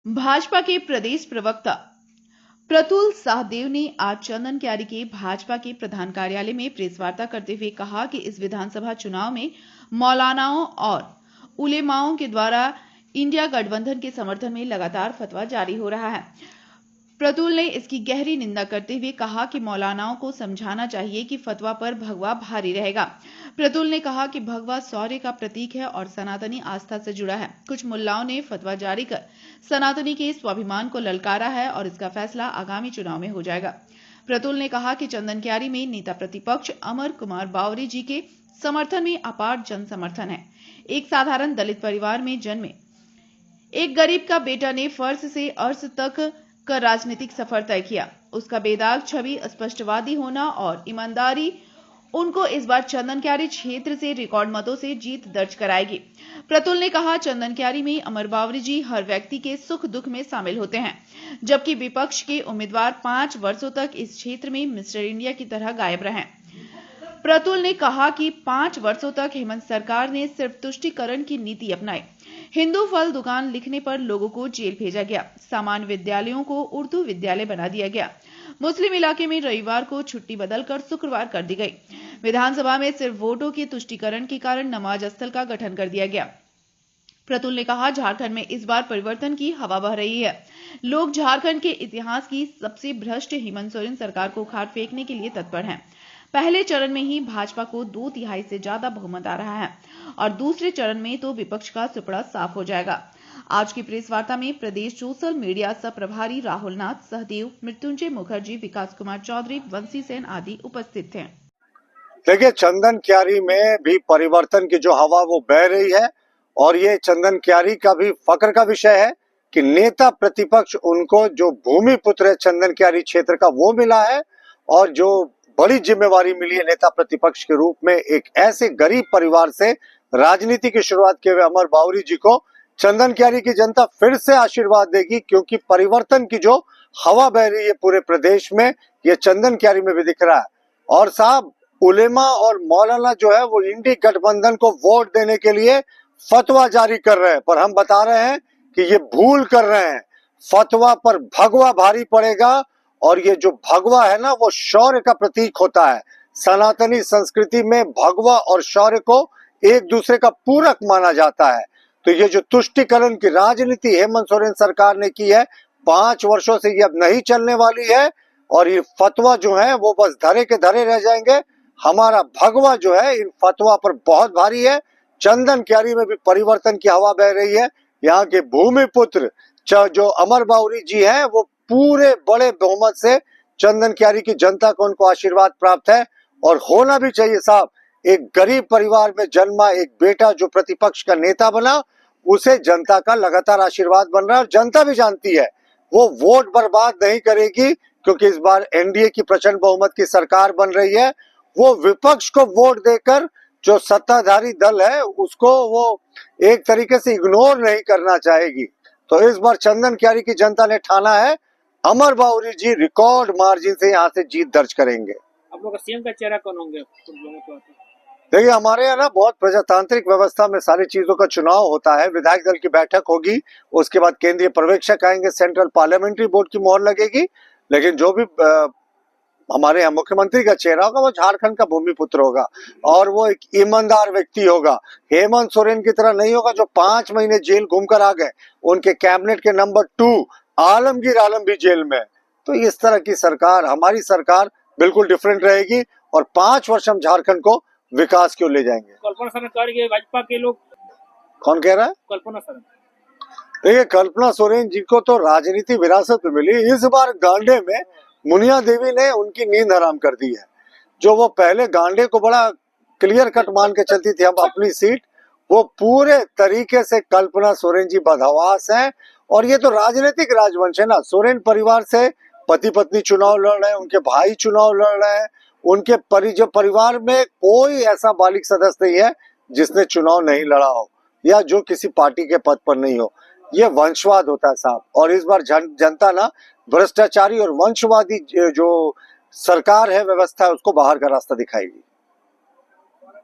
भाजपा के प्रदेश प्रवक्ता प्रतुल सहदेव ने आज चंदन क्यारी के भाजपा के प्रधान कार्यालय में प्रेस वार्ता करते हुए कहा कि इस विधानसभा चुनाव में मौलानाओं और उलेमाओं के द्वारा इंडिया गठबंधन के समर्थन में लगातार फतवा जारी हो रहा है। प्रतुल ने इसकी गहरी निंदा करते हुए कहा कि मौलानाओं को समझाना चाहिए कि फतवा पर भगवा भारी रहेगा। प्रतुल ने कहा कि भगवा शौर्य का प्रतीक है और सनातनी आस्था से जुड़ा है। कुछ मुल्लाओं ने फतवा जारी कर सनातनी के स्वाभिमान को ललकारा है और इसका फैसला आगामी चुनाव में हो जाएगा। प्रतुल ने कहा कि चंदन क्यारी में नेता प्रतिपक्ष अमर कुमार बावरी जी के समर्थन में अपार जन समर्थन है। एक साधारण दलित परिवार में जन्मे एक गरीब का बेटा ने फर्श से अर्श तक का राजनीतिक सफर तय किया। उसका बेदाग छवि, स्पष्टवादी होना और ईमानदारी उनको इस बार चंदन क्यारी क्षेत्र से रिकॉर्ड मतों से जीत दर्ज कराएगी। प्रतुल ने कहा, चंदन क्यारी में अमर बावरी जी हर व्यक्ति के सुख दुख में शामिल होते हैं, जबकि विपक्ष के उम्मीदवार 5 वर्षों तक इस क्षेत्र में मिस्टर इंडिया की तरह गायब रहे। प्रतुल ने कहा कि 5 वर्षों तक हेमंत सरकार ने सिर्फ तुष्टीकरण की नीति अपनाई। हिंदू फल दुकान लिखने पर लोगों को जेल भेजा गया। सामान्य विद्यालयों को उर्दू विद्यालय बना दिया गया। मुस्लिम इलाके में रविवार को छुट्टी बदलकर शुक्रवार कर दी गई। विधानसभा में सिर्फ वोटों के तुष्टीकरण के कारण नमाज स्थल का गठन कर दिया गया। प्रतुल ने कहा, झारखंड में इस बार परिवर्तन की हवा बह रही है। लोग झारखंड के इतिहास की सबसे भ्रष्ट हेमंत सोरेन सरकार को उखाड़ फेंकने के लिए तत्पर हैं। पहले चरण में ही भाजपा को 2/3 से ज्यादा बहुमत आ रहा है और दूसरे चरण में तो विपक्ष का सुपड़ा साफ हो जाएगा। आज की प्रेस वार्ता में प्रदेश सोशल मीडिया सह प्रभारी राहुल नाथ सहदेव, मृत्युंजय मुखर्जी, विकास कुमार चौधरी, वंशी सेन आदि उपस्थित थे। देखिए, चंदन क्यारी में भी परिवर्तन की जो हवा वो बह रही है और ये चंदन क्यारी का भी फक्र का विषय है कि नेता प्रतिपक्ष उनको जो भूमि पुत्र है चंदन क्यारी क्षेत्र का वो मिला है और जो बड़ी जिम्मेवारी मिली है नेता प्रतिपक्ष के रूप में एक ऐसे गरीब परिवार से राजनीति की शुरुआत किए हुए अमर बावरी जी को चंदन क्यारी की जनता फिर से आशीर्वाद देगी, क्योंकि परिवर्तन की जो हवा बह रही है पूरे प्रदेश में ये चंदन क्यारी में भी दिख रहा है। और साहब, उलेमा और मौलाना जो है वो इंडी गठबंधन को वोट देने के लिए फतवा जारी कर रहे हैं, पर हम बता रहे हैं कि ये भूल कर रहे हैं। फतवा पर भगवा भारी पड़ेगा और ये जो भगवा है ना वो शौर्य का प्रतीक होता है। सनातनी संस्कृति में भगवा और शौर्य को एक दूसरे का पूरक माना जाता है। तो ये जो तुष्टीकरण की राजनीति हेमंत सोरेन सरकार ने की है 5 वर्षों से, ये अब नहीं चलने वाली है और ये फतवा जो है वो बस धरे के धरे रह जाएंगे। हमारा भगवा जो है इन फतवा पर बहुत भारी है। चंदन क्यारी में भी परिवर्तन की हवा बह रही है। यहाँ के भूमि पुत्र जो अमर बावरी जी हैं वो पूरे बड़े बहुमत से चंदन क्यारी की जनता को उनको आशीर्वाद प्राप्त है और होना भी चाहिए साहब। एक गरीब परिवार में जन्मा एक बेटा जो प्रतिपक्ष का नेता बना, उसे जनता का लगातार आशीर्वाद बन रहा है और जनता भी जानती है वो वोट बर्बाद नहीं करेगी, क्योंकि इस बार एनडीए की प्रचंड बहुमत की सरकार बन रही है। वो विपक्ष को वोट देकर जो सत्ताधारी दल है उसको वो एक तरीके से इग्नोर नहीं करना चाहेगी। तो इस बार चंदन क्यारी की जनता ने ठाना है अमर बावरी जी रिकॉर्ड मार्जिन से यहाँ से जीत दर्ज करेंगे। आप लोग का सीएम का चेहरा कौन होंगे? देखिए, हमारे यहाँ ना बहुत प्रजातांत्रिक व्यवस्था में सारी चीजों का चुनाव होता है। विधायक दल की बैठक होगी, उसके बाद केंद्रीय पर्यवेक्षक आएंगे, सेंट्रल पार्लियामेंट्री बोर्ड की मोहर लगेगी। लेकिन जो भी हमारे यहाँ मुख्यमंत्री का चेहरा होगा वो झारखंड का भूमि पुत्र होगा और वो एक ईमानदार व्यक्ति होगा। हेमंत सोरेन की तरह नहीं होगा जो 5 महीने जेल घूमकर आ गए। उनके कैबिनेट के नंबर 2 आलमगीर आलम भी जेल में। तो इस तरह की सरकार, हमारी सरकार बिल्कुल डिफरेंट रहेगी और 5 वर्ष हम झारखंड को विकास क्यों ले जाएंगे। कल्पना सोरेन भाजपा के लोग कौन कह रहा है? कल्पना सोरेन। देखिए, कल्पना सोरेन जी को तो राजनीति विरासत में मिली। इस बार गांडे में मुनिया देवी ने उनकी नींद हराम कर दी है। जो वो पहले गांडे को बड़ा क्लियर कट मान के चलती थी हम अपनी सीट, वो पूरे तरीके से कल्पना सोरेन जी बदहवास हैं। और ये तो राजनीतिक राजवंश है ना। सोरेन परिवार से पति पत्नी चुनाव लड़ रहे हैं, उनके भाई चुनाव लड़ रहे हैं, उनके परिवार में कोई ऐसा बालिग सदस्य नहीं है जिसने चुनाव नहीं लड़ा हो या जो किसी पार्टी के पद पर नहीं हो। ये वंशवाद होता है साहब। और इस बार जनता ना भ्रष्टाचारी और वंशवादी जो सरकार है, व्यवस्था है, उसको बाहर का रास्ता दिखाएगी।